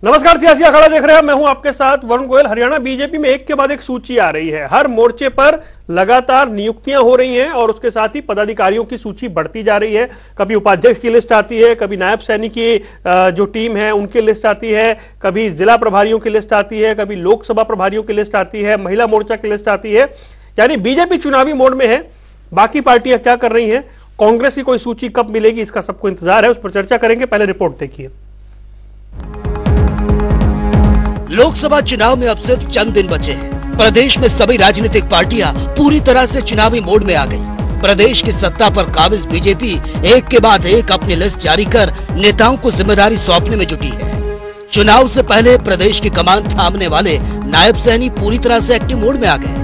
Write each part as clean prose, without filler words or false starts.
नमस्कार, सियासी अखाड़ा देख रहे हैं। मैं हूं आपके साथ वरुण गोयल। हरियाणा बीजेपी में एक के बाद एक सूची आ रही है। हर मोर्चे पर लगातार नियुक्तियां हो रही हैं और उसके साथ ही पदाधिकारियों की सूची बढ़ती जा रही है। कभी उपाध्यक्ष की लिस्ट आती है, कभी नायब सैनिक की जो टीम है उनकी लिस्ट आती है, कभी जिला प्रभारियों की लिस्ट आती है, कभी लोकसभा प्रभारियों की लिस्ट आती है, महिला मोर्चा की लिस्ट आती है। यानी बीजेपी चुनावी मोड में है। बाकी पार्टियां क्या कर रही हैं, कांग्रेस की कोई सूची कब मिलेगी, इसका सबको इंतजार है। उस पर चर्चा करेंगे। पहले रिपोर्ट देखिए। लोकसभा चुनाव में अब सिर्फ चंद दिन बचे हैं। प्रदेश में सभी राजनीतिक पार्टियां पूरी तरह से चुनावी मोड में आ गई। प्रदेश की सत्ता पर काबिज बीजेपी एक के बाद एक अपनी लिस्ट जारी कर नेताओं को जिम्मेदारी सौंपने में जुटी है। चुनाव से पहले प्रदेश की कमान थामने वाले नायब सैनी पूरी तरह से एक्टिव मोड में आ गए।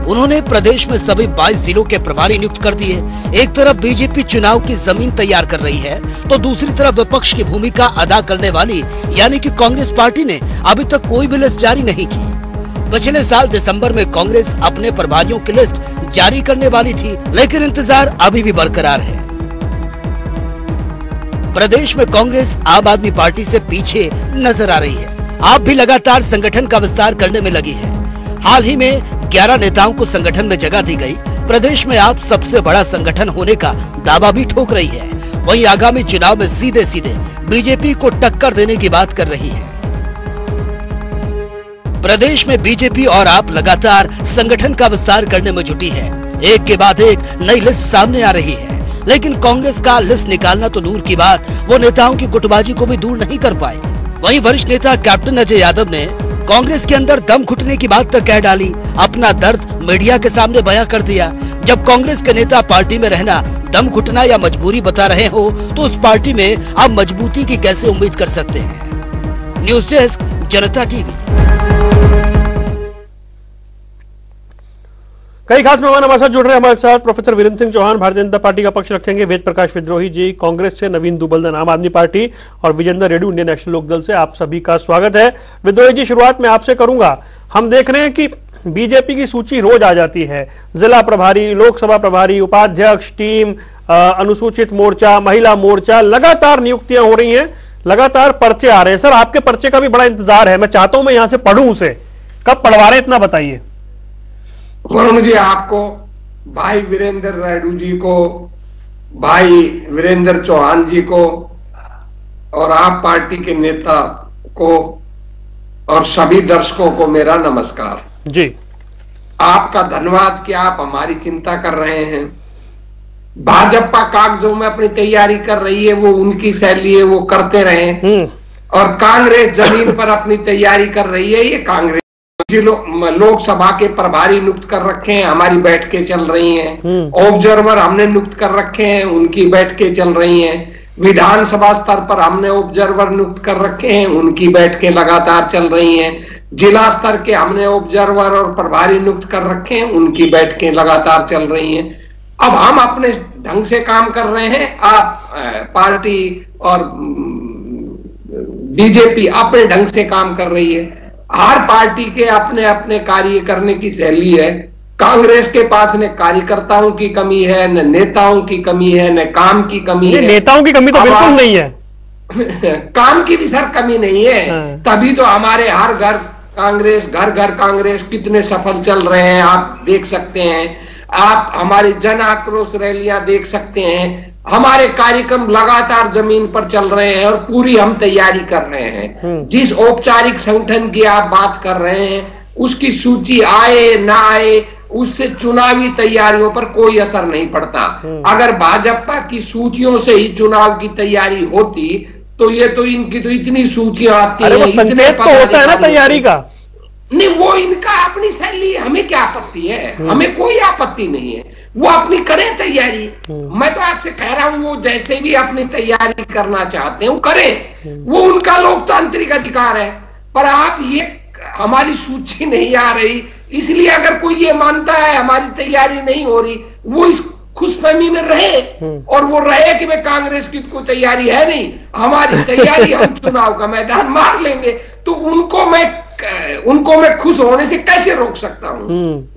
उन्होंने प्रदेश में सभी 22 जिलों के प्रभारी नियुक्त कर दिए। एक तरफ बीजेपी चुनाव की जमीन तैयार कर रही है, तो दूसरी तरफ विपक्ष की भूमिका अदा करने वाली यानी कि कांग्रेस पार्टी ने अभी तक कोई भी लिस्ट जारी नहीं की। पिछले साल दिसंबर में कांग्रेस अपने प्रभारियों की लिस्ट जारी करने वाली थी, लेकिन इंतजार अभी भी बरकरार है। प्रदेश में कांग्रेस आम आदमी पार्टी से पीछे नजर आ रही है। आप भी लगातार संगठन का विस्तार करने में लगी है। हाल ही में 11 नेताओं को संगठन में जगह दी गई। प्रदेश में आप सबसे बड़ा संगठन होने का दावा भी ठोक रही है। वहीं आगामी चुनाव में सीधे सीधे बीजेपी को टक्कर देने की बात कर रही है। प्रदेश में बीजेपी और आप लगातार संगठन का विस्तार करने में जुटी है। एक के बाद एक नई लिस्ट सामने आ रही है, लेकिन कांग्रेस का लिस्ट निकालना तो दूर की बात, वो नेताओं की गुटबाजी को भी दूर नहीं कर पाए। वहीं वरिष्ठ नेता कैप्टन अजय यादव ने कांग्रेस के अंदर दम घुटने की बात तक कह डाली। अपना दर्द मीडिया के सामने बयां कर दिया। जब कांग्रेस के नेता पार्टी में रहना दम घुटना या मजबूरी बता रहे हो, तो उस पार्टी में आप मजबूती की कैसे उम्मीद कर सकते हैं। न्यूज डेस्क, जनता टीवी। कई खास मेहमान हमारे साथ जुड़ रहे हैं। हमारे साथ प्रोफेसर वीरेंद्र सिंह चौहान भारतीय जनता पार्टी का पक्ष रखेंगे, वेद प्रकाश विद्रोही जी कांग्रेस से, नवीन दुबलदन आम आदमी पार्टी और विजेंद्र रेड्डी इंडियन नेशनल लोकदल से। आप सभी का स्वागत है। विद्रोही जी, शुरुआत में आपसे करूंगा। हम देख रहे हैं कि बीजेपी की सूची रोज आ जाती है। जिला प्रभारी, लोकसभा प्रभारी, उपाध्यक्ष, टीम, अनुसूचित मोर्चा, महिला मोर्चा, लगातार नियुक्तियां हो रही हैं, लगातार पर्चे आ रहे हैं। सर, आपके पर्चे का भी बड़ा इंतजार है। मैं चाहता हूं मैं यहां से पढ़ूं उसे। कब पढ़वा रहे, इतना बताइए। वरुण जी, आपको, भाई वीरेंद्र रेड्डी जी को, भाई वीरेंद्र चौहान जी को और आप पार्टी के नेता को और सभी दर्शकों को मेरा नमस्कार जी। आपका धन्यवाद कि आप हमारी चिंता कर रहे हैं। भाजपा कागजों में अपनी तैयारी कर रही है, वो उनकी शैली है, वो करते रहे। और कांग्रेस जमीन पर अपनी तैयारी कर रही है। ये कांग्रेस लोकसभा के प्रभारी नियुक्त कर रखे हैं, हमारी बैठकें चल रही हैं। ऑब्जर्वर हमने नियुक्त कर रखे हैं, उनकी बैठकें चल रही हैं। विधानसभा स्तर पर हमने ऑब्जर्वर नियुक्त कर रखे हैं, उनकी बैठकें लगातार चल रही हैं। जिला स्तर के हमने ऑब्जर्वर और प्रभारी नियुक्त कर रखे हैं, उनकी बैठकें लगातार चल रही हैं। अब हम अपने ढंग से काम कर रहे हैं। आप पार्टी और बीजेपी अपने ढंग से काम कर रही है। हर पार्टी के अपने अपने कार्य करने की शैली है। कांग्रेस के पास न कार्यकर्ताओं की कमी है, न नेताओं की कमी है, न काम की कमी है। नेताओं की कमी तो बिल्कुल नहीं है। काम की भी सर कमी नहीं है। तभी तो हमारे हर घर कांग्रेस, घर घर कांग्रेस कितने सफल चल रहे हैं, आप देख सकते हैं। आप हमारी जन आक्रोश रैलियां देख सकते हैं। हमारे कार्यक्रम लगातार जमीन पर चल रहे हैं और पूरी हम तैयारी कर रहे हैं। जिस औपचारिक संगठन की आप बात कर रहे हैं, उसकी सूची आए ना आए, उससे चुनावी तैयारियों पर कोई असर नहीं पड़ता। अगर भाजपा की सूचियों से ही चुनाव की तैयारी होती तो ये तो इनकी तो इतनी सूचियां आती हैं, इतने तो होता है ना तैयारी का। नहीं, वो इनका अपनी शैली, हमें क्या आपत्ति है? हमें कोई आपत्ति नहीं है, वो अपनी करें तैयारी। मैं तो आपसे कह रहा हूं, वो जैसे भी अपनी तैयारी करना चाहते हैं वो करें, वो उनका लोकतांत्रिक अधिकार है। पर आप ये, हमारी सूची नहीं आ रही, इसलिए अगर कोई ये मानता है हमारी तैयारी नहीं हो रही, वो इस खुशफहमी में रहे और वो रहे कि मैं कांग्रेस की कोई तैयारी है नहीं, हमारी तैयारी, हम चुनाव का मैदान मार लेंगे। तो उनको मैं खुश होने से कैसे रोक सकता हूं?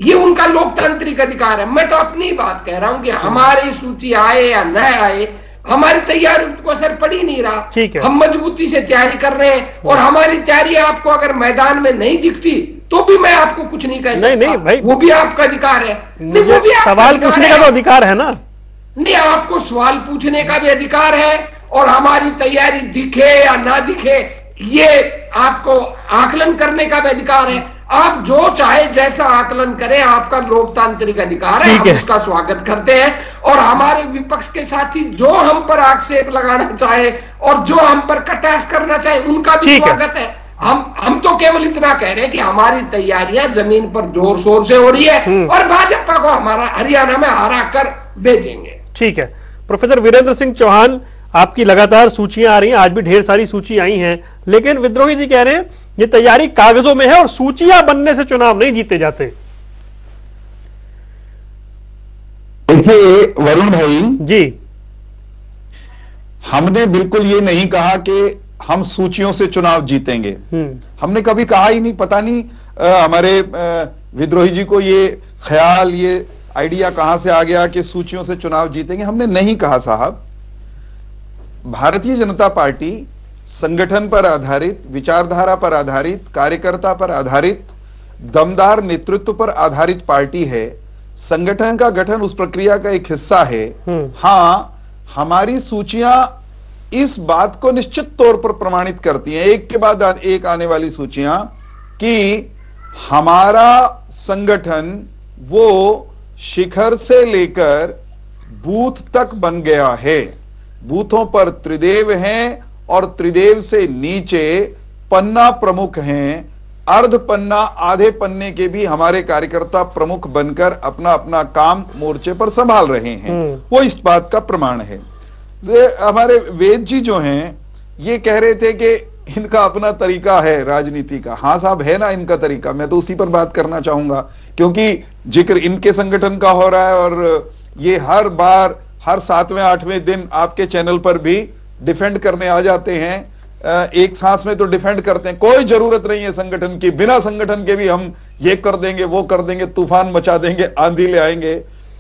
ये उनका लोकतांत्रिक अधिकार है। मैं तो अपनी बात कह रहा हूं कि हमारी सूची आए या न आए, हमारी तैयारी को असर पड़ ही नहीं रहा। ठीक है, हम मजबूती से तैयारी कर रहे हैं और हमारी तैयारी आपको अगर मैदान में नहीं दिखती तो भी मैं आपको कुछ नहीं कह सकता। नहीं भाई, वो भी आपका अधिकार है। नहीं, वो भी सवाल पूछने का तो अधिकार है ना। नहीं, आपको सवाल पूछने का भी अधिकार है और हमारी तैयारी दिखे या ना दिखे ये आपको आकलन करने का भी अधिकार है। आप जो चाहे जैसा आकलन करें, आपका लोकतांत्रिक अधिकार है, हम उसका स्वागत करते हैं। और हमारे विपक्ष के साथी जो हम पर आक्षेप लगाना चाहे और जो हम पर कटाक्ष करना चाहे उनका भी स्वागत है। हम तो केवल इतना कह रहे हैं कि हमारी तैयारियां जमीन पर जोर शोर से हो रही है और भाजपा को हमारा हरियाणा में हरा कर भेजेंगे। ठीक है, प्रोफेसर वीरेंद्र सिंह चौहान, आपकी लगातार सूचियां आ रही हैं, आज भी ढेर सारी सूची आई हैं, लेकिन विद्रोही जी कह रहे हैं ये तैयारी कागजों में है और सूचियां बनने से चुनाव नहीं जीते जाते। देखिए वरुण भाई जी, हमने बिल्कुल ये नहीं कहा कि हम सूचियों से चुनाव जीतेंगे। हमने कभी कहा ही नहीं। पता नहीं हमारे विद्रोही जी को ये ख्याल, ये आइडिया कहां से आ गया कि सूचियों से चुनाव जीतेंगे। हमने नहीं कहा साहब। भारतीय जनता पार्टी संगठन पर आधारित, विचारधारा पर आधारित, कार्यकर्ता पर आधारित, दमदार नेतृत्व पर आधारित पार्टी है। संगठन का गठन उस प्रक्रिया का एक हिस्सा है। हां, हमारी सूचियां इस बात को निश्चित तौर पर प्रमाणित करती हैं, एक के बाद एक आने वाली सूचियां, कि हमारा संगठन वो शिखर से लेकर बूथ तक बन गया है। बूथों पर त्रिदेव हैं और त्रिदेव से नीचे पन्ना प्रमुख हैं। अर्ध पन्ना, आधे पन्ने के भी हमारे कार्यकर्ता प्रमुख बनकर अपना अपना काम मोर्चे पर संभाल रहे हैं। वो इस बात का प्रमाण है। हमारे वेद जी जो हैं ये कह रहे थे कि इनका अपना तरीका है राजनीति का। हाँ साहब, है ना इनका तरीका। मैं तो उसी पर बात करना चाहूंगा, क्योंकि जिक्र इनके संगठन का हो रहा है और ये हर बार, हर 7वें 8वें दिन आपके चैनल पर भी डिफेंड करने आ जाते हैं। एक सांस में तो डिफेंड करते हैं। कोई जरूरत नहीं है संगठन की, बिना संगठन के भी हम ये कर देंगे, वो कर देंगे, तूफान मचा देंगे, आंधी ले आएंगे।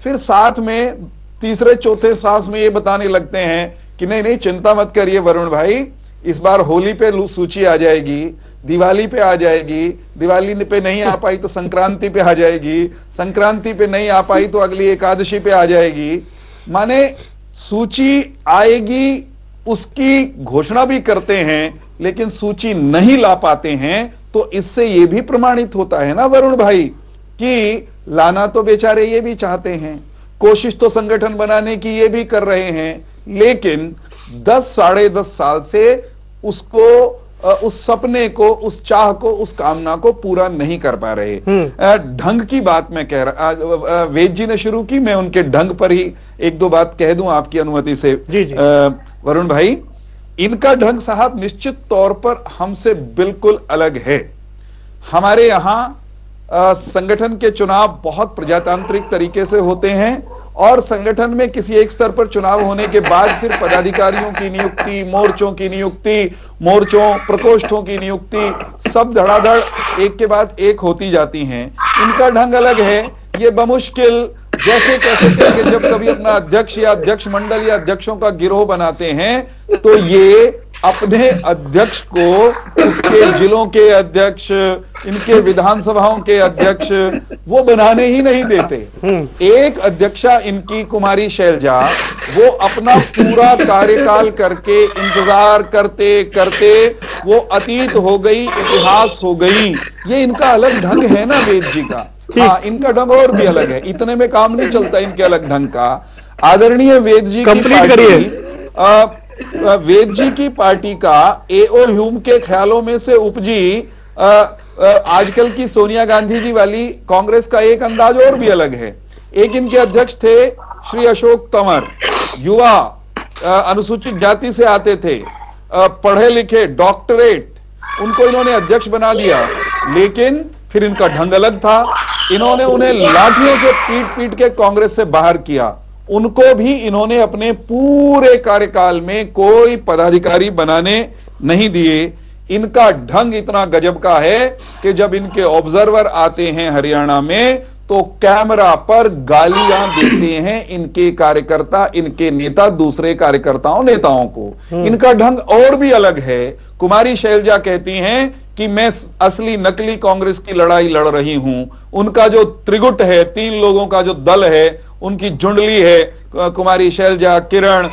फिर साथ में तीसरे चौथे सांस में ये बताने लगते हैं कि नहीं नहीं चिंता मत करिए वरुण भाई, इस बार होली पे सूची आ जाएगी, दिवाली पे आ जाएगी, दिवाली पे नहीं आ पाई तो संक्रांति पे आ जाएगी, संक्रांति पे नहीं आ पाई तो अगली एकादशी पे आ जाएगी। माने सूची आएगी उसकी घोषणा भी करते हैं, लेकिन सूची नहीं ला पाते हैं। तो इससे यह भी प्रमाणित होता है ना वरुण भाई कि लाना तो बेचारे ये भी चाहते हैं, कोशिश तो संगठन बनाने की ये भी कर रहे हैं, लेकिन 10 साढ़े 10 साल से उसको, उस सपने को, उस चाह को, उस कामना को पूरा नहीं कर पा रहे। ढंग की बात मैं कह रहा, वेद जी ने शुरू की, मैं उनके ढंग पर ही एक दो बात कह दूं आपकी अनुमति से। वरुण भाई, इनका ढंग साहब निश्चित तौर पर हमसे बिल्कुल अलग है। हमारे यहां संगठन के चुनाव बहुत प्रजातांत्रिक तरीके से होते हैं और संगठन में किसी एक स्तर पर चुनाव होने के बाद फिर पदाधिकारियों की नियुक्ति, मोर्चों की नियुक्ति, मोर्चों प्रकोष्ठों की नियुक्ति सब धड़ाधड़ एक के बाद एक होती जाती हैं। इनका ढंग अलग है। ये बमुश्किल जैसे कैसे करके जब कभी अपना अध्यक्ष या अध्यक्ष मंडल या अध्यक्षों का गिरोह बनाते हैं तो ये अपने अध्यक्ष को उसके जिलों के अध्यक्ष, इनके विधानसभाओं के अध्यक्ष वो बनाने ही नहीं देते। एक अध्यक्षा इनकी कुमारी शैलजा, वो अपना पूरा कार्यकाल करके इंतजार करते करते वो अतीत हो गई, इतिहास हो गई। ये इनका अलग ढंग है ना वेद जी का। हाँ, इनका ढंग और भी अलग है, इतने में काम नहीं चलता इनके अलग ढंग का। आदरणीय वेद जी की पार्टी, वेद जी की पार्टी का एओ ह्यूम के ख्यालों में से उपजी आजकल की सोनिया गांधी जी वाली कांग्रेस का एक अंदाज और भी अलग है। एक इनके अध्यक्ष थे श्री अशोक तंवर, युवा, अनुसूचित जाति से आते थे, पढ़े लिखे, डॉक्टरेट, उनको इन्होंने अध्यक्ष बना दिया। लेकिन फिर इनका ढंग अलग था, इन्होंने उन्हें लाठियों से पीट पीट के कांग्रेस से बाहर किया। उनको भी इन्होंने अपने पूरे कार्यकाल में कोई पदाधिकारी बनाने नहीं दिए। इनका ढंग इतना गजब का है कि जब इनके ऑब्जर्वर आते हैं हरियाणा में तो कैमरा पर गालियां देते हैं इनके कार्यकर्ता, इनके नेता दूसरे कार्यकर्ताओं नेताओं को। इनका ढंग और भी अलग है। कुमारी शैलजा कहती हैं कि मैं असली नकली कांग्रेस की लड़ाई लड़ रही हूं। उनका जो त्रिगुट है, 3 लोगों का जो दल है, उनकी जुंडली है, कुमारी शैलजा, किरण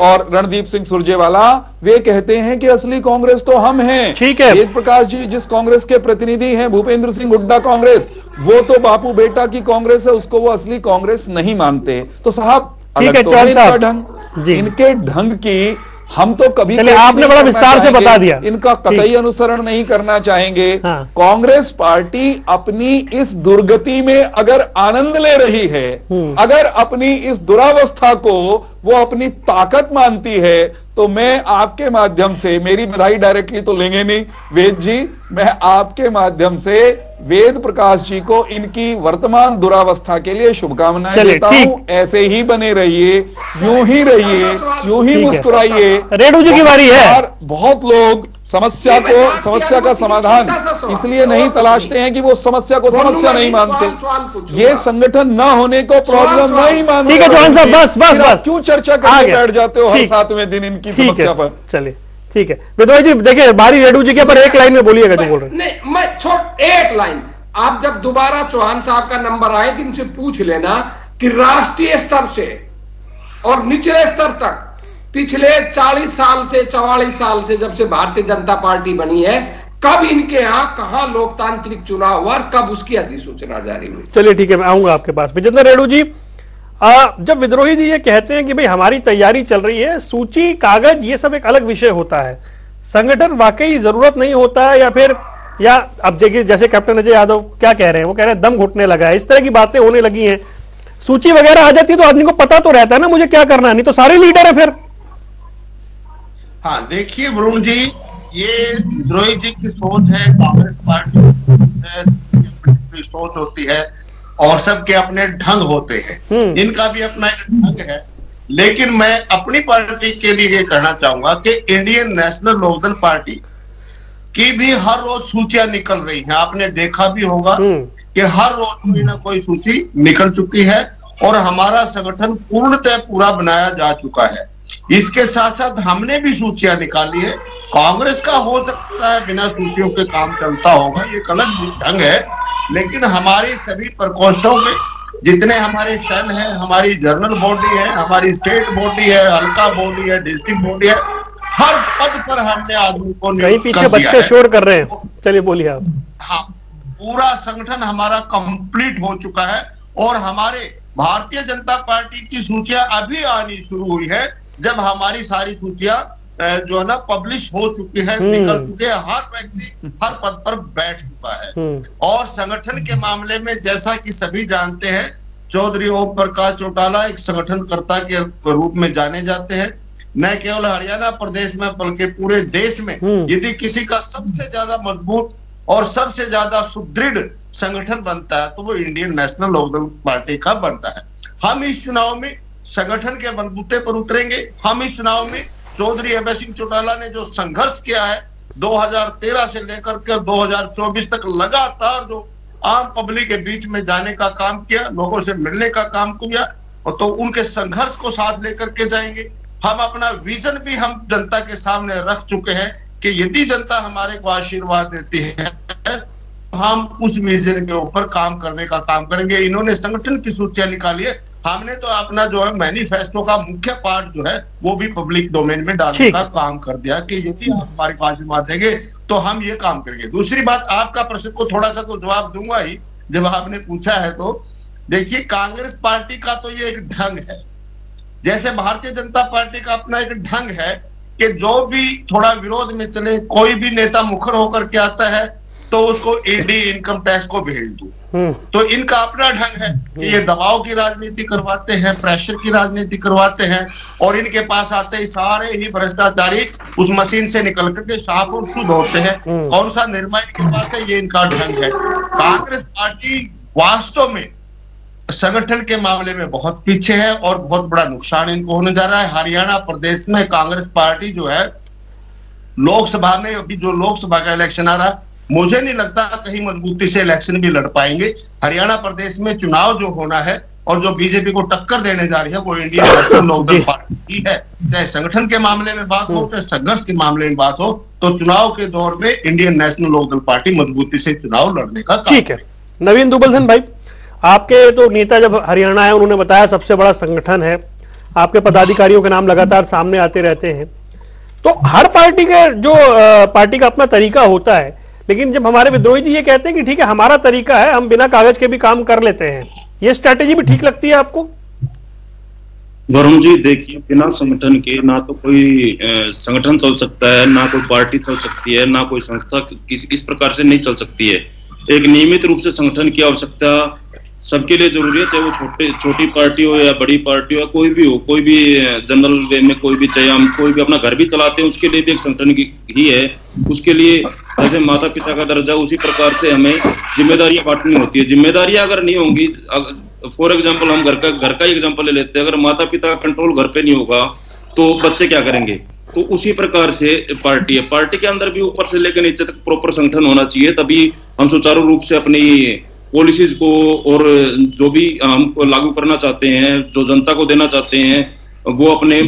और रणदीप सिंह सुरजेवाला, वे कहते हैं कि असली कांग्रेस तो हम हैं। ठीक है। वेद प्रकाश जी जिस कांग्रेस के प्रतिनिधि हैं, भूपेंद्र सिंह हुड्डा कांग्रेस, वो तो बापू बेटा की कांग्रेस है, उसको वो असली कांग्रेस नहीं मानते। तो साहब अलग तो है इनका ढंग, इनके ढंग की हम तो कभी आपने बड़ा विस्तार से बता दिया, इनका कतई अनुसरण नहीं करना चाहेंगे। हाँ। कांग्रेस पार्टी अपनी इस दुर्गति में अगर आनंद ले रही है, अगर अपनी इस दुरावस्था को वो अपनी ताकत मानती है, तो मैं आपके माध्यम से, मेरी बधाई डायरेक्टली तो लेंगे नहीं वेद जी, मैं आपके माध्यम से वेद प्रकाश जी को इनकी वर्तमान दुरावस्था के लिए शुभकामनाएं देता हूं। ऐसे ही बने रहिए, यूं ही रहिए, यूं ही मुस्कुराइए। रेणु जी की बारी है। और बहुत लोग समस्या का समाधान इसलिए नहीं तलाशते हैं कि वो समस्या को समस्या नहीं मानते। ये संगठन न होने को प्रॉब्लम नहीं मानते। ठीक है चौहान साहब, बस क्यों चर्चा करने बैठ जाते हो हर 7वें दिन इनकी समस्या पर? चलिए ठीक है विद्रोही जी, देखिए बारी रेणु जी के, पर एक लाइन में बोलिएगा जो बोल रहे हैं। नहीं, मैं एक लाइन, आप जब दोबारा चौहान साहब का नंबर आए तो इनसे पूछ लेना कि राष्ट्रीय स्तर से और निचले स्तर तक पिछले 40 साल से 44 साल से जब से भारतीय जनता पार्टी बनी है, कब इनके यहां कहां लोकतांत्रिक चुनाव हुआ, कब उसकी अधिसूचना जारी हुई? चलिए ठीक है, मैं आऊंगा आपके पास। विजेंद्र रेणु जी, जब विद्रोही जी ये कहते हैं कि भाई हमारी तैयारी चल रही है, सूची कागज ये सब एक अलग विषय होता है, संगठन वाकई जरूरत नहीं होता है, या फिर या अब देखिए जैसे कैप्टन अजय यादव क्या कह रहे हैं, वो कह रहे हैं दम घुटने लगा है, इस तरह की बातें होने लगी हैं। सूची वगैरह आ जाती है तो आदमी को पता तो रहता है ना मुझे क्या करना है, नहीं तो सारे लीडर है फिर। हाँ देखिए वरुण जी, ये विद्रोही जी की सोच है, कांग्रेस पार्टी की सोच होती है और सबके अपने ढंग होते हैं, इनका भी अपना एक ढंग है। लेकिन मैं अपनी पार्टी के लिए ये कहना चाहूंगा कि इंडियन नेशनल लोकदल पार्टी की भी हर रोज सूचियां निकल रही हैं। आपने देखा भी होगा कि हर रोज कोई ना कोई सूची निकल चुकी है और हमारा संगठन पूर्णतः पूरा बनाया जा चुका है। इसके साथ साथ हमने भी सूचियां निकाली है। कांग्रेस का हो सकता है बिना सूचियों के काम चलता होगा, ये अलग ढंग है, लेकिन हमारी सभी प्रकोष्ठों में जितने हमारे सेल है, हमारी जनरल बॉडी है, हमारी स्टेट बॉडी है, हल्का बॉडी है, डिस्ट्रिक्ट बॉडी है, हर पद पर हमने आदमी को कहीं पीछे बच्चे शोर कर रहे हैं, चलिए बोलिए आप। हाँ, पूरा संगठन हमारा कंप्लीट हो चुका है और हमारे भारतीय जनता पार्टी की सूचियां अभी आनी शुरू हुई है, जब हमारी सारी सूचियां जो है ना पब्लिश हो चुकी है, निकल चुके हैं, हर व्यक्ति हर पद पर बैठ चुका है। और संगठन के मामले में जैसा कि सभी जानते हैं, चौधरी ओम प्रकाश चौटाला एक संगठनकर्ता के रूप में जाने जाते हैं। न केवल हरियाणा प्रदेश में बल्कि पूरे देश में यदि किसी का सबसे ज्यादा मजबूत और सबसे ज्यादा सुदृढ़ संगठन बनता है तो वो इंडियन नेशनल लोकदल पार्टी का बनता है। हम इस चुनाव में संगठन के बलबूते पर उतरेंगे। हम इस चुनाव में चौधरी अभय सिंह चौटाला ने जो संघर्ष किया है 2013 से लेकर के 2024 तक लगातार जो आम पब्लिक के बीच में जाने का काम किया, लोगों से मिलने का काम किया, और तो उनके संघर्ष को साथ लेकर के जाएंगे। हम अपना विजन भी हम जनता के सामने रख चुके हैं कि यदि जनता हमारे को आशीर्वाद देती है हम उस विजन के ऊपर काम करने का काम करेंगे। इन्होंने संगठन की सूचियां निकाली है, हमने तो अपना जो है मैनिफेस्टो का मुख्य पार्ट जो है वो भी पब्लिक डोमेन में डालने का काम कर दिया कि यदि आप हमारे को आशीर्वाद देंगे तो हम ये काम करेंगे। दूसरी बात, आपका प्रश्न को थोड़ा सा तो जवाब दूंगा ही, जब आपने पूछा है तो देखिए कांग्रेस पार्टी का तो ये एक ढंग है, जैसे भारतीय जनता पार्टी का अपना एक ढंग है कि जो भी थोड़ा विरोध में चले, कोई भी नेता मुखर होकर के आता है तो उसको ईडी इनकम टैक्स को भेज दो। तो इनका अपना ढंग है कि ये दबाव की राजनीति करवाते हैं, प्रेशर की राजनीति करवाते हैं, और इनके पास आते ही सारे ही भ्रष्टाचारी उस मशीन से निकल करके साफ और शुद्ध होते हैं। कौन सा निर्णय इनके पास है, ये इनका ढंग है। कांग्रेस पार्टी वास्तव में संगठन के मामले में बहुत पीछे है और बहुत बड़ा नुकसान इनको होने जा रहा है। हरियाणा प्रदेश में कांग्रेस पार्टी जो है लोकसभा में, अभी जो लोकसभा का इलेक्शन आ रहा है, मुझे नहीं लगता कहीं मजबूती से इलेक्शन भी लड़ पाएंगे। हरियाणा प्रदेश में चुनाव जो होना है और जो बीजेपी को टक्कर देने जा रही है वो इंडियन नेशनल लोकदल पार्टी की है। चाहे संगठन के मामले में बात हो, चाहे संघर्ष के मामले में बात हो, तो चुनाव के दौर में इंडियन नेशनल लोकदल पार्टी मजबूती से चुनाव लड़ने का काम। ठीक है नवीन दुबल भाई, आपके तो नेता जब हरियाणा है उन्होंने बताया सबसे बड़ा संगठन है, आपके पदाधिकारियों के नाम लगातार सामने आते रहते हैं, तो हर पार्टी के जो पार्टी का अपना तरीका होता है, लेकिन जब हमारे विद्रोही जी ये कहते हैं कि ठीक है हमारा तरीका है, हम बिना कागज के भी काम कर लेते हैं, ये स्ट्रैटेजी भी ठीक लगती है आपको? वरुण जी देखिए, बिना संगठन के ना तो कोई संगठन चल सकता है, ना कोई पार्टी चल सकती है, ना कोई संस्था इस प्रकार से नहीं चल सकती है। एक नियमित रूप से संगठन की आवश्यकता सबके लिए जरूरी है, चाहे वो छोटी पार्टी हो या बड़ी पार्टी हो, कोई भी हो, कोई भी जनरल वे में कोई भी, चाहे हम कोई भी अपना घर भी चलाते हैं उसके लिए भी एक संगठन ही है। उसके लिए जैसे माता पिता का दर्जा, उसी प्रकार से हमें जिम्मेदारियां बांटनी होती है। जिम्मेदारियां अगर नहीं होंगी, फॉर एग्जाम्पल हम घर का ही एग्जाम्पल ले लेते हैं, अगर माता पिता का कंट्रोल घर पे नहीं होगा तो बच्चे क्या करेंगे? तो उसी प्रकार से पार्टी है, पार्टी के अंदर भी ऊपर से लेकर नीचे तक प्रॉपर संगठन होना चाहिए, तभी हम सुचारू रूप से अपनी पॉलिसीज को और जो भी हम लागू करना चाहते हैं, जो जनता को देना चाहते हैं, वो अपने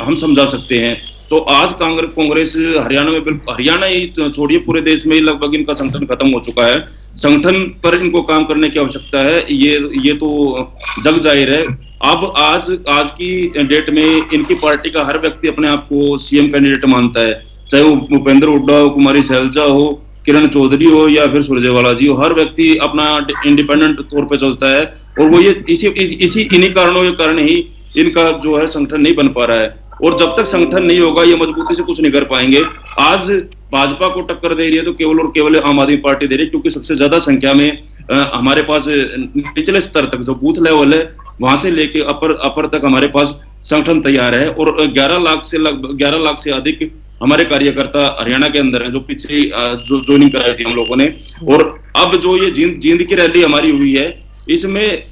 हम समझा सकते हैं। तो आज कांग्रेस हरियाणा में, हरियाणा ही छोड़िए पूरे देश में लगभग इनका संगठन खत्म हो चुका है। संगठन पर इनको काम करने की आवश्यकता है, ये तो जग जाहिर है। अब आज की डेट में इनकी पार्टी का हर व्यक्ति अपने आप को सीएम कैंडिडेट मानता है, चाहे वो भूपेंद्र हुड्डा हो, कुमारी शैलजा हो, किरण चौधरी हो या फिर सुरजेवाला जी हो, हर व्यक्ति अपना इंडिपेंडेंट तौर पे चलता है। और वो ये इन्हीं कारणों के कारण ही इनका जो है संगठन नहीं बन पा रहा है। और जब तक संगठन नहीं होगा ये मजबूती से कुछ नहीं कर पाएंगे। आज भाजपा को टक्कर दे रही है तो केवल और केवल आम आदमी पार्टी दे रही है, क्योंकि सबसे ज्यादा संख्या में हमारे पास निचले स्तर तक जो बूथ लेवल है वहां से लेके अपर तक हमारे पास संगठन तैयार है। और 11 लाख से अधिक हमारे कार्यकर्ता हरियाणा के अंदर हैं, जो पीछे जो ज्वाइनिंग कराई थी हम लोगों ने। और अब जो ये जींद की रैली हमारी हुई है, इसमें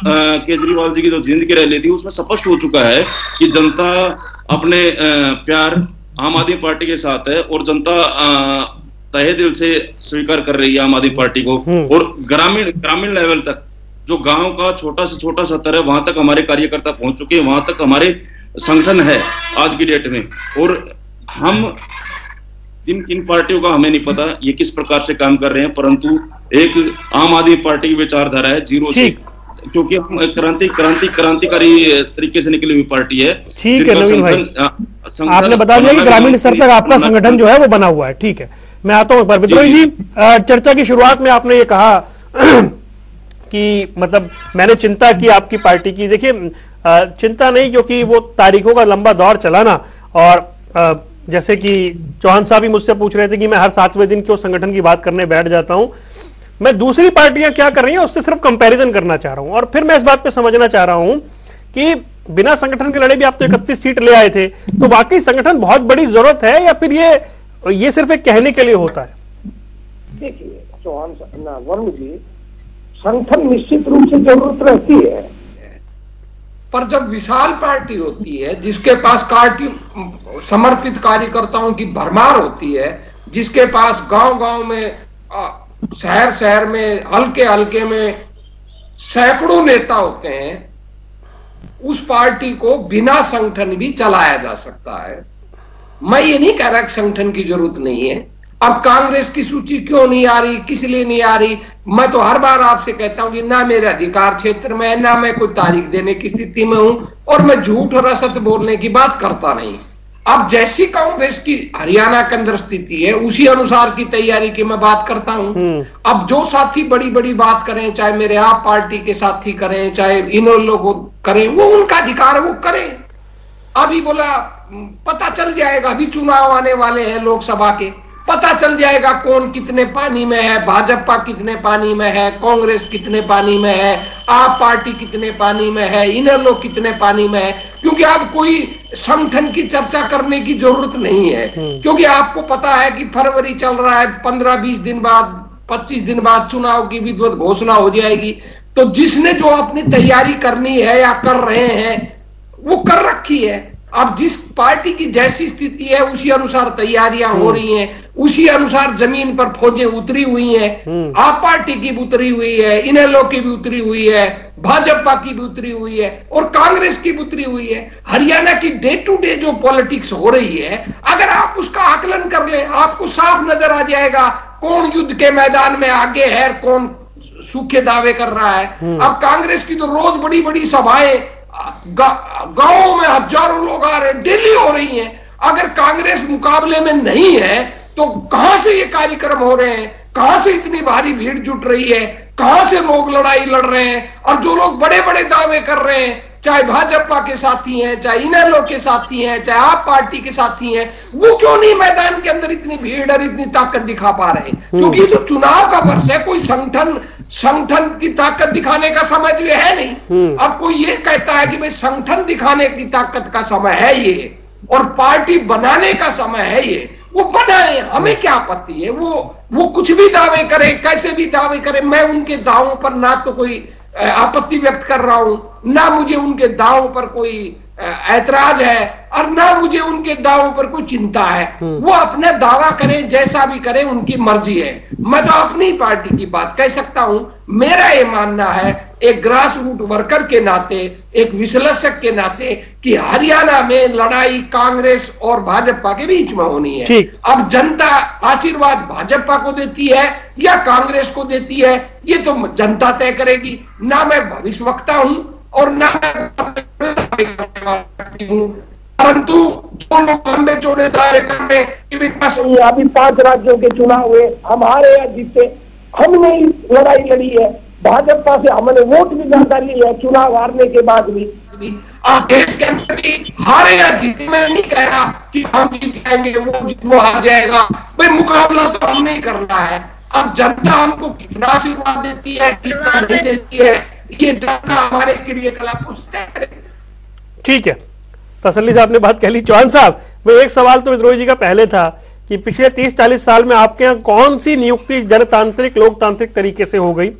केजरीवाल जी की जो जींद की रैली थी उसमें स्पष्ट हो चुका है कि जनता अपने प्यार आम आदमी पार्टी के साथ है और जनता तहे दिल से स्वीकार कर रही है आम आदमी पार्टी को। और ग्रामीण लेवल तक जो गांव का छोटा से छोटा स्तर है वहां तक हमारे कार्यकर्ता पहुंच चुके हैं, वहां तक हमारे संगठन है आज की डेट में। और हम किन पार्टियों का हमें नहीं पता ये किस प्रकार से काम कर रहे हैं, परंतु एक आम आदमी पार्टी की विचारधारा है जीरो से, क्योंकि हम क्रांतिकारी तरीके से निकली हुई पार्टी है। ठीक है नवीन भाई, आपने बता दिया कि ग्रामीण स्तर तक आपका संगठन जो है वो बना हुआ है। ठीक है, मैं आता हूं पर विद्रोही जी, चर्चा की शुरुआत में आपने ये कहा कि मतलब मैंने चिंता की आपकी पार्टी की। देखिए चिंता नहीं, क्योंकि वो तारीखों का लंबा दौर चला ना, और जैसे कि चौहान साहब भी मुझसे पूछ रहे थे कि मैं हर 7वें दिन क्यों संगठन की बात करने बैठ जाता हूं। मैं दूसरी पार्टियां क्या कर रही हैं उससे सिर्फ कंपैरिजन करना चाह रहा हूं, और फिर मैं इस बात पे समझना चाह रहा हूं कि बिना संगठन के लड़े भी आप तो 31 सीट ले आए थे, तो वाकई संगठन बहुत बड़ी जरूरत है या फिर ये सिर्फ एक कहने के लिए होता है? देखिए चौहान वरुण जी, संगठन निश्चित रूप से जरूरत रहती है, पर जब विशाल पार्टी होती है जिसके पास समर्पित कार्यकर्ताओं की भरमार होती है, जिसके पास गांव-गांव में, शहर में, हल्के में सैकड़ों नेता होते हैं, उस पार्टी को बिना संगठन भी चलाया जा सकता है। मैं ये नहीं कह रहा कि संगठन की जरूरत नहीं है। अब कांग्रेस की सूची क्यों नहीं आ रही, किस लिए नहीं आ रही, मैं तो हर बार आपसे कहता हूं कि ना मेरे अधिकार क्षेत्र में, ना मैं कोई तारीख देने की स्थिति में हूं, और मैं झूठ और असत्य बोलने की बात करता नहीं। अब जैसी कांग्रेस की हरियाणा के अंदर स्थिति है उसी अनुसार की तैयारी की मैं बात करता हूं। अब जो साथी बड़ी बड़ी बात करें, चाहे मेरे आप पार्टी के साथी करें, चाहे इन लोगों करें, वो उनका अधिकार वो करें। अभी बोला पता चल जाएगा, अभी चुनाव आने वाले हैं लोकसभा के, पता चल जाएगा कौन कितने पानी में है, भाजपा कितने पानी में है, कांग्रेस कितने पानी में है, आप पार्टी कितने पानी में है, इन्हें लोग कितने पानी में है। क्योंकि अब कोई संगठन की चर्चा करने की जरूरत नहीं है, क्योंकि आपको पता है कि फरवरी चल रहा है, 15-20 दिन बाद, 25 दिन बाद चुनाव की विधिवत घोषणा हो जाएगी। तो जिसने जो अपनी तैयारी करनी है या कर रहे हैं वो कर रखी है। अब जिस पार्टी की जैसी स्थिति है उसी अनुसार तैयारियां हो रही हैं, उसी अनुसार जमीन पर फौजें उतरी हुई हैं। आप पार्टी की भी उतरी हुई है, इनेलो की भी उतरी हुई है, भाजपा की भी उतरी हुई है और कांग्रेस की भी उतरी हुई है। हरियाणा की डे टू डे जो पॉलिटिक्स हो रही है, अगर आप उसका आकलन कर ले, आपको साफ नजर आ जाएगा कौन युद्ध के मैदान में आगे है, कौन सूखे दावे कर रहा है। अब कांग्रेस की तो रोज बड़ी बड़ी सभाएं गांवों में हजारों लोग आ रहे हैं, डेली हो रही हैं। अगर कांग्रेस मुकाबले में नहीं है तो कहां से ये कार्यक्रम हो रहे हैं, कहां से इतनी भारी भीड़ जुट रही है, कहां से लोग लड़ाई लड़ रहे हैं। और जो लोग बड़े बड़े दावे कर रहे हैं, चाहे भाजपा के साथी हैं, चाहे इनेलो के साथी हैं, चाहे आप पार्टी के साथी हैं, वो क्यों नहीं मैदान के अंदर इतनी भीड़ और इतनी ताकत दिखा पा रहे हैं? क्योंकि तो चुनाव का वर्ष है, कोई संगठन की ताकत दिखाने का समय तो ये है नहीं। अब कोई ये कहता है कि भाई संगठन दिखाने की ताकत का समय है ये और पार्टी बनाने का समय है ये, वो बनाए, हमें क्या आपत्ति है? वो कुछ भी दावे करे, कैसे भी दावे करे, मैं उनके दावों पर ना तो कोई आपत्ति व्यक्त कर रहा हूं, ना मुझे उनके दावों पर कोई ऐतराज है और ना मुझे उनके दावों पर कोई चिंता है। वो अपने दावा करें, जैसा भी करें, उनकी मर्जी है। मैं तो अपनी पार्टी की बात कह सकता हूं। मेरा ये मानना है एक ग्रास रूट वर्कर के नाते, एक विश्लेषक के नाते, कि हरियाणा में लड़ाई कांग्रेस और भाजपा के बीच में होनी है। अब जनता आशीर्वाद भाजपा को देती है या कांग्रेस को देती है, ये तो जनता तय करेगी। ना मैं भविष्यवक्ता हूं और ना परंतु जो लोग लंबे चौड़े दायरे कर रहे हैं, अभी 5 राज्यों के चुनाव हुए, हमारे यहाँ जीते, हमने लड़ाई लड़ी है, भाजपा से हमने वोट भी ज्यादा ली है चुनाव हारने के बाद भी। आप देश के अंदर भी हारे या जीते, मैं नहीं कह रहा कि हम जीत जाएंगे, वो हार जाएगा, भाई मुकाबला तो हम नहीं करना है। अब जनता हमको कितना आशीर्वाद देती है, कितना नहीं देती है, ये जनता हमारे क्रियाकलाप को तय करेगी। ठीक है, तसल्ली से आपने बात कह ली। चौहान साहब, मैं एक सवाल तो विद्रोही जी का पहले था कि पिछले 30-40 साल में आपके यहाँ कौन सी नियुक्ति जनतांत्रिक लोकतांत्रिक तरीके से हो गई,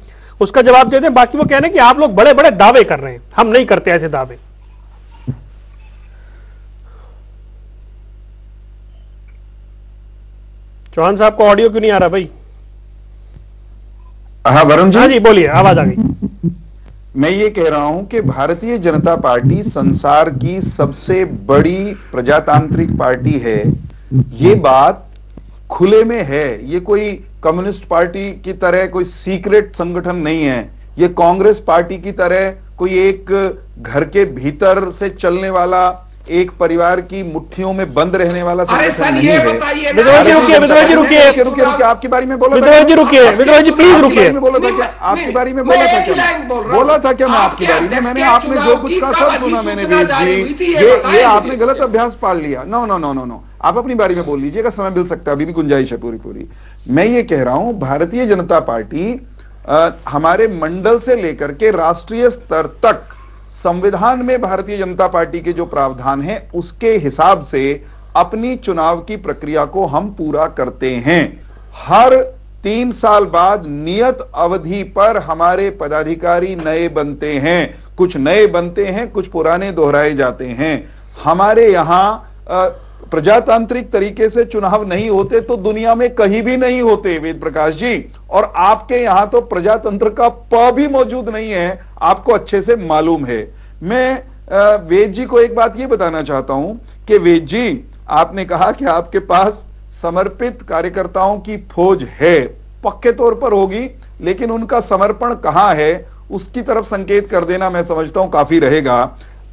उसका जवाब देते हैं। बाकी वो कह रहे हैं कि आप लोग बड़े बड़े दावे कर रहे हैं, हम नहीं करते ऐसे दावे। चौहान साहब को ऑडियो क्यों नहीं आ रहा भाई? हाँ वरुण जी, हाँ जी बोलिए, आवाज आ गई। मैं ये कह रहा हूं कि भारतीय जनता पार्टी संसार की सबसे बड़ी प्रजातांत्रिक पार्टी है। ये बात खुले में है, ये कोई कम्युनिस्ट पार्टी की तरह कोई सीक्रेट संगठन नहीं है। ये कांग्रेस पार्टी की तरह कोई एक घर के भीतर से चलने वाला, एक परिवार की मुट्ठियों में बंद रहने वाला संगठन नहीं है। विद्रोही जी रुकिए, आपकी बारी में बोला, विद्रोही जी रुकिए, विद्रोही जी प्लीज रुकिए। बोला था क्या आपकी बारी में? बोला था क्या मैं आपकी बारी में? मैंने आपने जो कुछ कहा सब सुना मैंने। वेद जी, ये आपने गलत अभ्यास पाल लिया। No no no no no, आप अपनी बारी में बोल लीजिएगा, समय मिल सकता है, अभी भी गुंजाइश है पूरी। मैं ये कह रहा हूं, भारतीय जनता पार्टी हमारे मंडल से लेकर के राष्ट्रीय स्तर तक संविधान में भारतीय जनता पार्टी के जो प्रावधान हैं उसके हिसाब से अपनी चुनाव की प्रक्रिया को हम पूरा करते हैं। हर 3 साल बाद नियत अवधि पर हमारे पदाधिकारी नए बनते हैं, कुछ नए बनते हैं, कुछ पुराने दोहराए जाते हैं। हमारे यहां प्रजातांत्रिक तरीके से चुनाव नहीं होते तो दुनिया में कहीं भी नहीं होते वेद प्रकाश जी, और आपके यहां तो प्रजातंत्र का प भी मौजूद नहीं है, आपको अच्छे से मालूम है। मैं वेद जी को एक बात ये बताना चाहता हूं कि वेद जी, आपने कहा कि आपके पास समर्पित कार्यकर्ताओं की फौज है, पक्के तौर पर होगी, लेकिन उनका समर्पण कहां है उसकी तरफ संकेत कर देना मैं समझता हूं काफी रहेगा।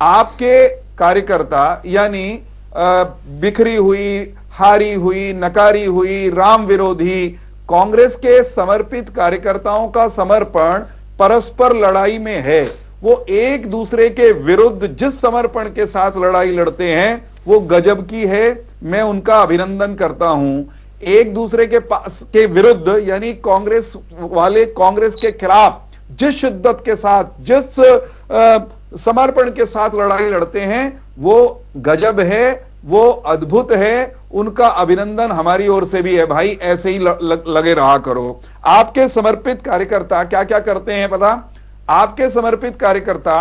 आपके कार्यकर्ता यानी बिखरी हुई, हारी हुई, नकारी हुई, राम विरोधी कांग्रेस के समर्पित कार्यकर्ताओं का समर्पण परस्पर लड़ाई में है। वो एक दूसरे के विरुद्ध जिस समर्पण के साथ लड़ाई लड़ते हैं वो गजब की है, मैं उनका अभिनंदन करता हूं। एक दूसरे के विरुद्ध यानी कांग्रेस वाले कांग्रेस के खिलाफ जिस शिद्दत के साथ, जिस समर्पण के साथ लड़ाई लड़ते हैं वो गजब है, वो अद्भुत है। उनका अभिनंदन हमारी ओर से भी है भाई, ऐसे ही लगे रहा करो। आपके समर्पित कार्यकर्ता क्या क्या करते हैं पता? आपके समर्पित कार्यकर्ता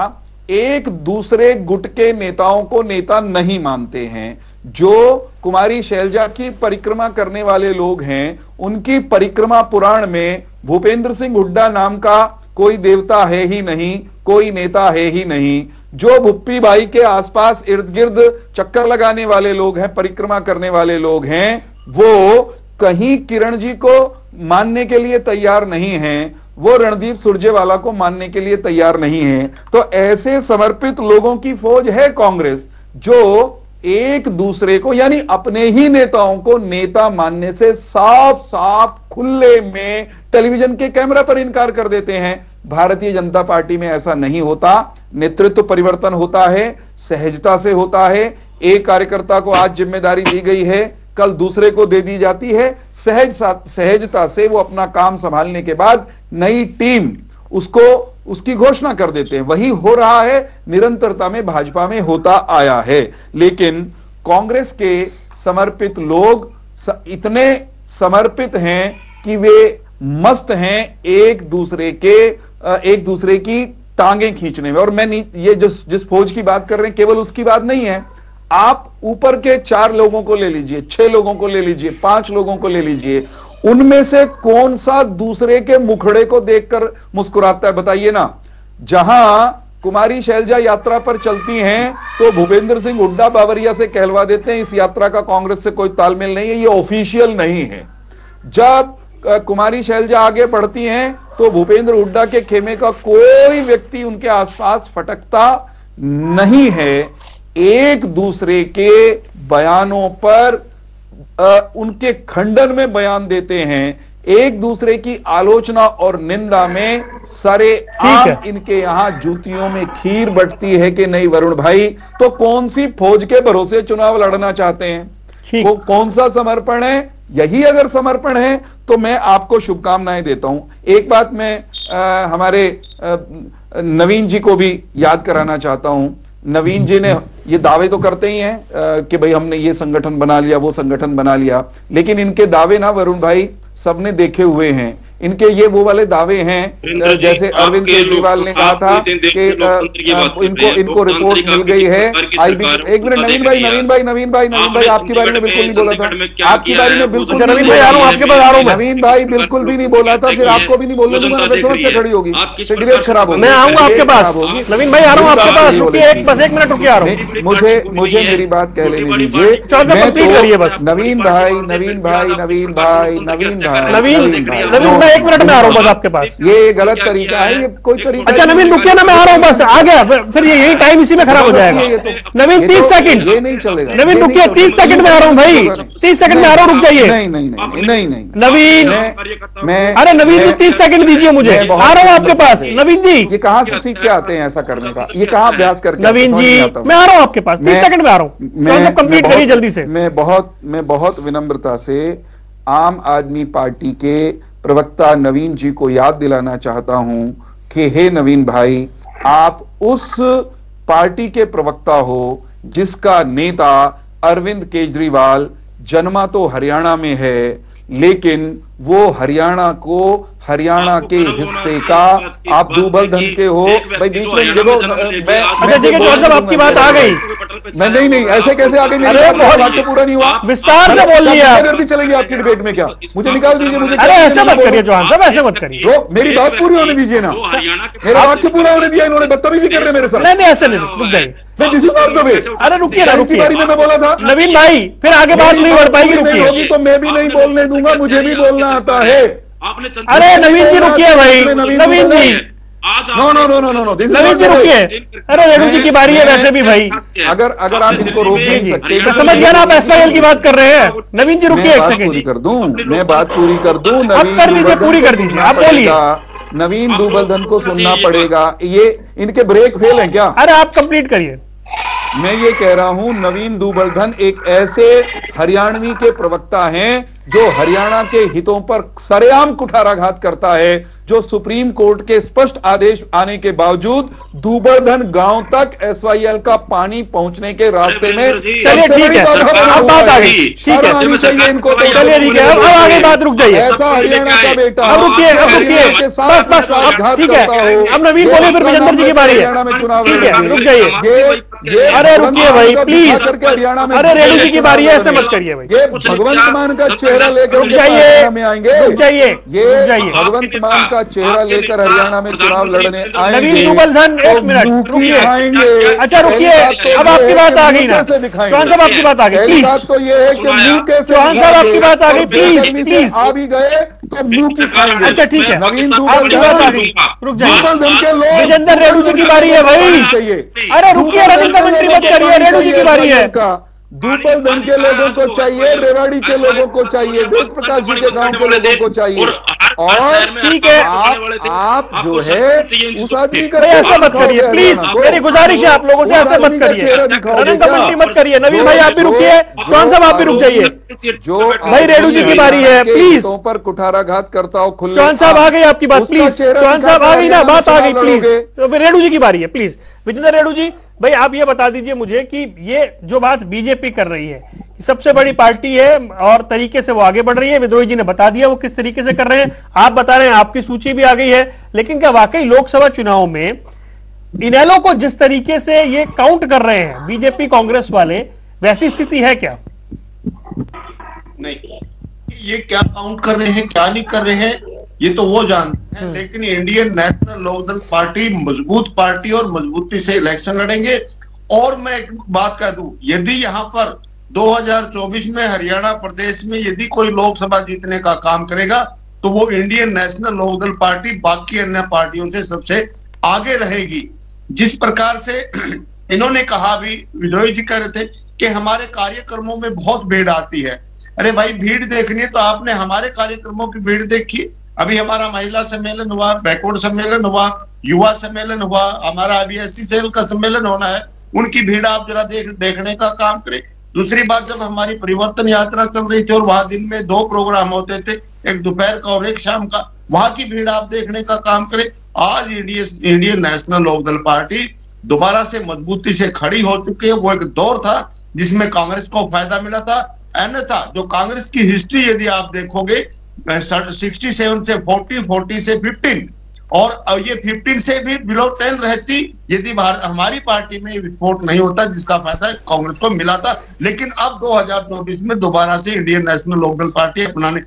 एक दूसरे गुट के नेताओं को नेता नहीं मानते हैं। जो कुमारी शैलजा की परिक्रमा करने वाले लोग हैं, उनकी परिक्रमा पुराण में भूपेंद्र सिंह हुड्डा नाम का कोई देवता है ही नहीं, कोई नेता है ही नहीं। जो भुप्पी बाई के आसपास इर्द गिर्द चक्कर लगाने वाले लोग हैं, परिक्रमा करने वाले लोग हैं, वो कहीं किरण जी को मानने के लिए तैयार नहीं हैं, वो रणदीप सुरजेवाला को मानने के लिए तैयार नहीं है। तो ऐसे समर्पित लोगों की फौज है कांग्रेस, जो एक दूसरे को यानी अपने ही नेताओं को नेता मानने से साफ साफ खुले में टेलीविजन के कैमरा पर इनकार कर देते हैं। भारतीय जनता पार्टी में ऐसा नहीं होता। नेतृत्व परिवर्तन होता है, सहजता से होता है। एक कार्यकर्ता को आज जिम्मेदारी दी गई है, कल दूसरे को दे दी जाती है। सहजता से वो अपना काम संभालने के बाद नई टीम उसको उसकी घोषणा कर देते हैं। वही हो रहा है, निरंतरता में भाजपा में होता आया है। लेकिन कांग्रेस के समर्पित लोग इतने समर्पित हैं कि वे मस्त हैं एक दूसरे की टांगें खींचने में। और मैं ये जिस फौज की बात कर रहे हैं, केवल उसकी बात नहीं है। आप ऊपर के 4 लोगों को ले लीजिए, 6 लोगों को ले लीजिए, 5 लोगों को ले लीजिए, उनमें से कौन सा दूसरे के मुखड़े को देखकर मुस्कुराता है, बताइए ना। जहां कुमारी शैलजा यात्रा पर चलती हैं तो भूपेंद्र सिंह हुड्डा बावरिया से कहलवा देते हैं इस यात्रा का कांग्रेस से कोई तालमेल नहीं है, ये ऑफिशियल नहीं है। जब कुमारी शैलजा आगे बढ़ती हैं तो भूपेंद्र हुड्डा के खेमे का कोई व्यक्ति उनके आसपास फटकता नहीं है। एक दूसरे के बयानों पर उनके खंडन में बयान देते हैं, एक दूसरे की आलोचना और निंदा में सरेआम इनके यहां जूतियों में खीर बटती है कि नहीं वरुण भाई। तो कौन सी फौज के भरोसे चुनाव लड़ना चाहते हैं, वो कौन सा समर्पण है? यही अगर समर्पण है तो मैं आपको शुभकामनाएं देता हूं। एक बात मैं हमारे नवीन जी को भी याद कराना चाहता हूं। नवीन जी ने ये दावे तो करते ही हैं कि भाई हमने ये संगठन बना लिया, वो संगठन बना लिया, लेकिन इनके दावे ना वरुण भाई सबने देखे हुए हैं। इनके ये वो वाले दावे हैं जैसे अरविंद केजरीवाल ने कहा था कि इनको रिपोर्ट मिल गई है। एक मिनट नवीन भाई आपकी बारे में बिल्कुल नहीं बोला था, आपकी बारे में बिल्कुल नवीन भाई बिल्कुल भी नहीं बोला था। फिर आपको भी नहीं बोलने दूंगा, समस्या खड़ी होगी, डिबेट खराब होगी। मैं आऊंगा आपके पास, नवीन भाई आ रहा हूं आपके पास, बस 1 मिनट रुकिए, आ रहा हूं। मुझे मेरी बात कह लेने दीजिए। नवीन भाई 1 मिनट में आ रहा हूँ बस आपके पास। ये गलत तरीका है, ये कोई तरीका। अच्छा नवीन रुकिए ना, मैं आ रहा हूँ बस, आ गया फिर यही टाइम इसी में खराब हो जाएगा। नवीन 30 सेकंड, ये नहीं चलेगा। नवीन रुकिए, 30 सेकंड में आ रहा हूँ भाई, 30 सेकंड में आ रहा हूँ, रुक जाइए। नहीं नवीन, अरे नवीन 30 सेकंड दीजिए मुझे, आ रहा हूँ आपके पास। नवीन जी ये कहाँ से सीख के आते हैं ऐसा करने का, ये कहाँ अभ्यास करके? नवीन जी मैं आ रहा हूँ आपके पास, 30 सेकंड में आ रहा हूँ, कंप्लीट करिए जल्दी से। मैं बहुत विनम्रता से आम आदमी पार्टी के प्रवक्ता नवीन जी को याद दिलाना चाहता हूं कि हे नवीन भाई, आप उस पार्टी के प्रवक्ता हो जिसका नेता अरविंद केजरीवाल जन्मा तो हरियाणा में है, लेकिन वो हरियाणा के हिस्से का आप दूबल धन के हो। भाई बीच में देखो, मैं आपकी बात आ गई। नहीं ऐसे कैसे आ गई? अरे बहुत बात तो पूरा नहीं हुआ, विस्तार से बोल लिया। चलेगी आपकी डिबेट में क्या? मुझे निकाल दीजिए, मुझे। अरे ऐसे मत करिए चौहान साहब, ऐसे मत करिए। तो मेरी बात पूरी होने दीजिए ना, मेरा वाक्य पूरा होने दिया, इन्होंने बदतमीजी कर रहे मेरे साथ। नहीं ऐसे नहीं, रुक जाइए। अरे रुकिए ना, रुकिए। बारी में मैं बोला था नवीन भाई, फिर आगे बात नहीं बढ़ पाएगी, रुकिए। होगी तो मैं भी नहीं बोलने दूंगा, मुझे भी बोलना आता है। अरे नवीन जी रुकिए भाई, नवीन जी नो नवीन जी रुकिए। अरे रेणु जी की बारी है वैसे भी भाई, अगर आप इनको रोक नहीं सकते। मैं समझ गया ना, आप SYL की बात कर रहे हैं। नवीन जी रुकिए, एक सेकंड पूरी कर दूं, मैं बात पूरी कर दूं। अब कर दीजिए, पूरी कर दीजिए, आप बोलिए। नवीन दूबलधन को सुनना पड़ेगा। ये इनके ब्रेक फेल है क्या? अरे आप कंप्लीट करिए। मैं ये कह रहा हूं, नवीन दूबलधन एक ऐसे हरियाणवी के प्रवक्ता हैं जो हरियाणा के हितों पर सरेआम कुठाराघात करता है, जो सुप्रीम कोर्ट के स्पष्ट आदेश आने के बावजूद दूबरधन गांव तक एसवाईएल का पानी पहुंचने के रास्ते में चलिए ठीक है, अब बात आ गई, ठीक है, इनको चलिए ठीक है, अब आगे बात रुक जाइए, ऐसा हरियाणा का बेटा अब रुकिए, बस बस ठीक है, अब नवीन बोले, फिर विजेंद्र जी की बारी है, ठीक है, रुक जाइए, अरे रुकिए भाई प्लीज, हरियाणा में, अरे रेणु जी की बारी है, ऐसे मत करिए भाई, ये भगवंत मान का चेहरा लेकर रुक जाइए, में आएंगे, रुक जाइए, ये भगवंत मान का चेहरा लेकर हरियाणा में चुनाव लड़ने आएंगे। नवीन दुबल-धन, एक मिनट रुकिए, अच्छा रुकिए, अब आपकी बात आ गई ना, चौहान साहब आपकी बात आ गई, प्लीज, तो ये है कि मुंह कैसे, चौहान साहब आपकी बात आ गई, प्लीज प्लीज, आ भी गए तो मुंह की खाएंगे। अच्छा ठीक है, नवीन आपकी बात आ गई, रुक जाइए, दुबल विजेंद्र रेणु जी की बारी है भाई, अरे रुकिए, रविंद्र मंत्री मत करिए, रेणु जी की बारी है, दूपल धन के लोगों को चाहिए, रेवाड़ी के लोगों को चाहिए, वेद प्रकाश जी के गांव के लोगों को चाहिए, और ठीक है, आप जो है उस आदमी का ऐसा मत करिए प्लीज, मेरी गुजारिश है आप लोगों से, ऐसे मत करिए, रविंद्र मंत्री मत करिए, नवीन भाई आप भी रुकिए, चौहान साहब आप भी रुक जाइए, जो भाई रेणु जी की बारी है, प्लीज, पर कुठाराघात करता हो खुले, चौहान साहब आ गई आपकी बात, प्लीज, चौहान साहब आ गई ना, बात आ गई, प्लीज, तो फिर रेणु जी की बारी है, प्लीज, विजेंद्र रेणु जी भाई आप ये बता दीजिए मुझे कि ये जो बात बीजेपी कर रही है, सबसे बड़ी पार्टी है और तरीके से वो आगे बढ़ रही है, विद्रोही जी ने बता दिया वो किस तरीके से कर रहे हैं, आप बता रहे हैं आपकी सूची भी आ गई है, लेकिन क्या वाकई लोकसभा चुनाव में इनेलो को जिस तरीके से ये काउंट कर रहे हैं बीजेपी कांग्रेस वाले, वैसी स्थिति है क्या? नहीं, ये क्या काउंट कर रहे हैं क्या नहीं कर रहे हैं ये तो वो जानते हैं, लेकिन इंडियन नेशनल लोकदल पार्टी मजबूत पार्टी और मजबूती से इलेक्शन लड़ेंगे। और मैं एक बात कह दूं, यदि यहाँ पर 2024 में हरियाणा प्रदेश में यदि कोई लोकसभा जीतने का काम करेगा तो वो इंडियन नेशनल लोकदल पार्टी बाकी अन्य पार्टियों से सबसे आगे रहेगी। जिस प्रकार से इन्होंने कहा, भी विद्रोही जी कह रहे थे कि हमारे कार्यक्रमों में बहुत भीड़ आती है। अरे भाई, भीड़ देखनी है तो आपने हमारे कार्यक्रमों की भीड़ देखी। अभी हमारा महिला सम्मेलन हुआ, बैकवर्ड सम्मेलन हुआ, युवा सम्मेलन हुआ, हमारा अभी एससी सेल का सम्मेलन होना है, उनकी भीड़ आप जरा देखने का काम करें। दूसरी बात, जब हमारी परिवर्तन यात्रा चल रही थी और वहां दिन में 2 प्रोग्राम होते थे, एक दोपहर का और एक शाम का, वहां की भीड़ आप देखने का काम करें। आज इंडियन नेशनल लोकदल पार्टी दोबारा से मजबूती से खड़ी हो चुकी है। वो एक दौर था जिसमें कांग्रेस को फायदा मिला था, अन्यथा जो कांग्रेस की हिस्ट्री यदि आप देखोगे 67 से 40, 40 से 15 और ये 15 से भी बिलो 10 रहती यदि हमारी पार्टी में विस्फोट नहीं होता, जिसका फायदा कांग्रेस को मिला था। लेकिन अब 2024 में दोबारा से इंडियन नेशनल लोकदल पार्टी अपनाने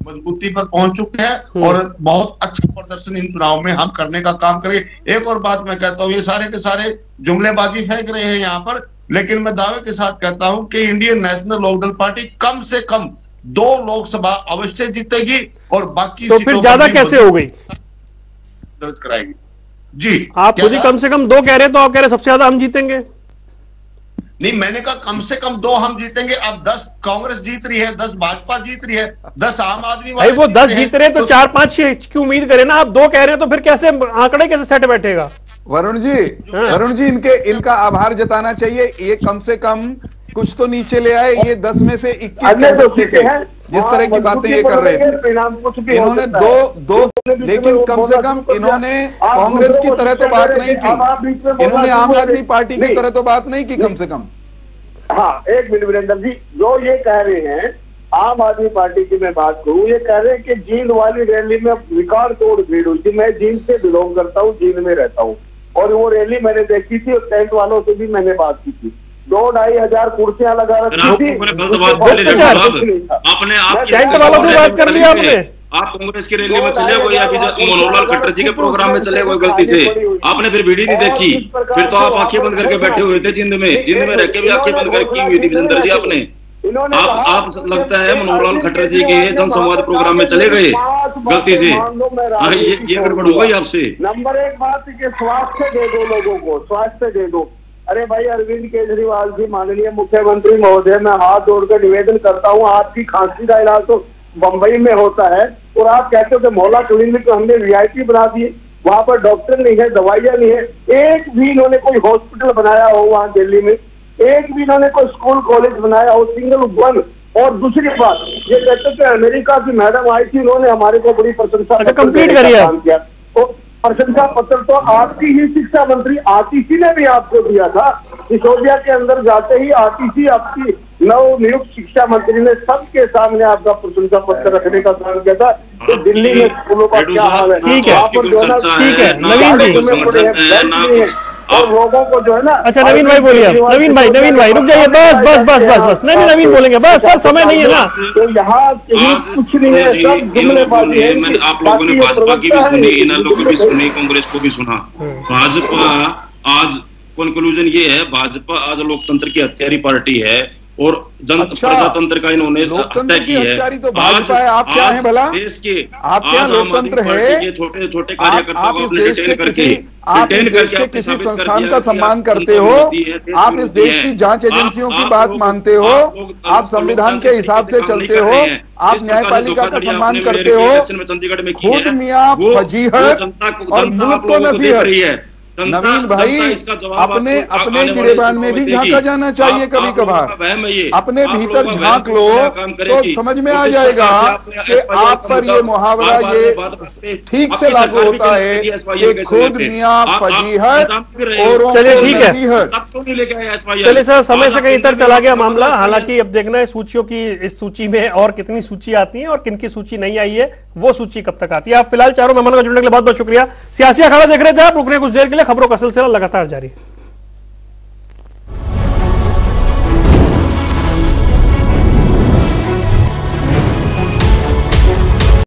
मजबूती पर पहुंच चुके हैं और बहुत अच्छा प्रदर्शन इन चुनाव में हम करने का काम करेंगे। एक और बात मैं कहता हूं, ये सारे के सारे जुमलेबाजी फेंक रहे हैं यहाँ पर, लेकिन मैं दावे के साथ कहता हूं कि इंडियन नेशनल लोकदल पार्टी कम से कम 2 लोकसभा अवश्य जीतेगी और बाकी तो फिर ज्यादा कैसे हो गई दर्ज कराएगी। जी, आप खुद ही कम से कम 2 कह रहे हैं, तो आप कह रहे हैं सबसे ज्यादा हम जीतेंगे? नहीं, मैंने कहा कम से कम 2 हम जीतेंगे। अब 10 कांग्रेस जीत रही है, 10 भाजपा जीत रही है, 10 आम आदमी भाई वो 10 जीत रहे हैं तो 4-5 की उम्मीद करें ना। आप 2 कह रहे हैं तो फिर कैसे आंकड़े कैसे सेट बैठेगा? वरुण जी इनका आभार जताना चाहिए। ये कम से कम कुछ तो नीचे ले आए। ये 10 में से 21 जिस तरह की बातें ये कर रहे थे, इन्होंने दो लेकिन कम से कम इन्होंने कांग्रेस की तरह तो बात नहीं की, इन्होंने आम आदमी पार्टी की तरह तो बात नहीं की कम से कम। हाँ, एक मिनट वीरेंद्र जी, जो ये कह रहे हैं आम आदमी पार्टी की मैं बात करूं, ये कह रहे हैं कि जींद वाली रैली में रिकॉर्ड तोड़ भीड़ हुई थी। मैं जींद से बिलोंग करता हूँ, जींद में रहता हूँ, और वो रैली मैंने देखी थी और टेंट वालों से भी मैंने बात की थी। 2-2.5 हजार कुर्सियां लगा रखी थी। आपने टेंट वालों से बात कर लिया आपने? आप कांग्रेस की रैली में चले गए या मनोहरलाल खट्टर जी के प्रोग्राम में चले गए गलती से, आपने फिर वीडियो नहीं देखी, फिर तो आप आंखें बंद करके बैठे हुए थे जिंद में रह के भी आंखें बंद करके की हुई थी विजेंद्र जी आपने। आप लगता है मनोहरलाल खट्टर जी के जनसंवाद प्रोग्राम में चले गए गलती से। ये गड़बड़ हो गई आपसे। नंबर 1 बात कि स्वास्थ्य दे दो लोगों को, स्वास्थ्य दे दो। अरे भाई, अरविंद केजरीवाल जी, माननीय मुख्यमंत्री महोदय, मैं हाथ जोड़कर निवेदन करता हूँ, आपकी खांसी का इलाज तो बंबई में होता है और आप कहते हो कि मोहल्ला क्लिनिक को हमने VIP बना दिए, वहां पर डॉक्टर नहीं है, दवाइयां नहीं है। एक भी इन्होंने कोई हॉस्पिटल बनाया हो वहां दिल्ली में, एक भी इन्होंने कोई स्कूल कॉलेज बनाया हो, सिंगल 1 और दूसरी बात, ये कहते थे अमेरिका की मैडम आई थी, उन्होंने हमारे को बड़ी प्रशंसा कंप्लीट करिए किया। तो प्रशंसा पत्र तो आपकी ही शिक्षा मंत्री आतिशी ने भी आपको दिया था। सिसोदिया के अंदर जाते ही आतिशी आपकी नव नियुक्त शिक्षा मंत्री ने सबके सामने आपका प्रशंसा पत्र रखने का काम किया था। तो दिल्ली में स्कूलों का क्या हाल है, ठीक है, ठीक है नवीन जी, और लोगों को जो है ना। अच्छा नवीन भाई बोलिए, नवीन भाई रुक जाइए, बस नहीं नवीन बोलेंगे, बस सर समय नहीं है ना। तो यहाँ कुछ नहीं है, सब जुमलेबाजी है। मैंने आप लोगों ने भाजपा की भी सुनी, इन लोगों की भी सुनी, कांग्रेस को भी सुना। भाजपा आज कंक्लूजन ये है, भाजपा आज लोकतंत्र की हत्यारी पार्टी है और प्रजातंत्र का इन्होंने हत्या की है। तो भाजपा है, आप क्या हैं भला? देश के आप क्या लोकतंत्र है? छोटे छोटे कार्यकर्ताओं को अपने डिटेन करके, आप इस देश के किसी संस्थान का सम्मान करते हो? आप इस देश की जांच एजेंसियों की बात मानते हो? आप संविधान के हिसाब से चलते हो? आप न्यायपालिका का सम्मान करते हो? खुद मियां फजीहत और मुल्क को नसीहत। नवीन भाई, अपने गिरेबान में भी झांका जाना चाहिए कभी कभार। अपने भीतर झांक लो तो समझ में आ जाएगा कि आप पर ये मुहावरा ये ठीक से लागू होता है कि खुद मियां फजीहत और चलिए ठीक है, चलिए सर समय से कहीं इधर चला गया मामला। हालांकि अब देखना है सूचियों की, इस सूची में और कितनी सूची आती है और किनकी सूची नहीं आई है, वो सूची कब तक आती है। आप फिलहाल चारों मेहमानों का जुड़ने के लिए बहुत बहुत शुक्रिया। सियासी अखाड़ा देख रहे थे आप, रुकने कुछ देर के लिए, खबरों का सिलसिला लगातार जारी है।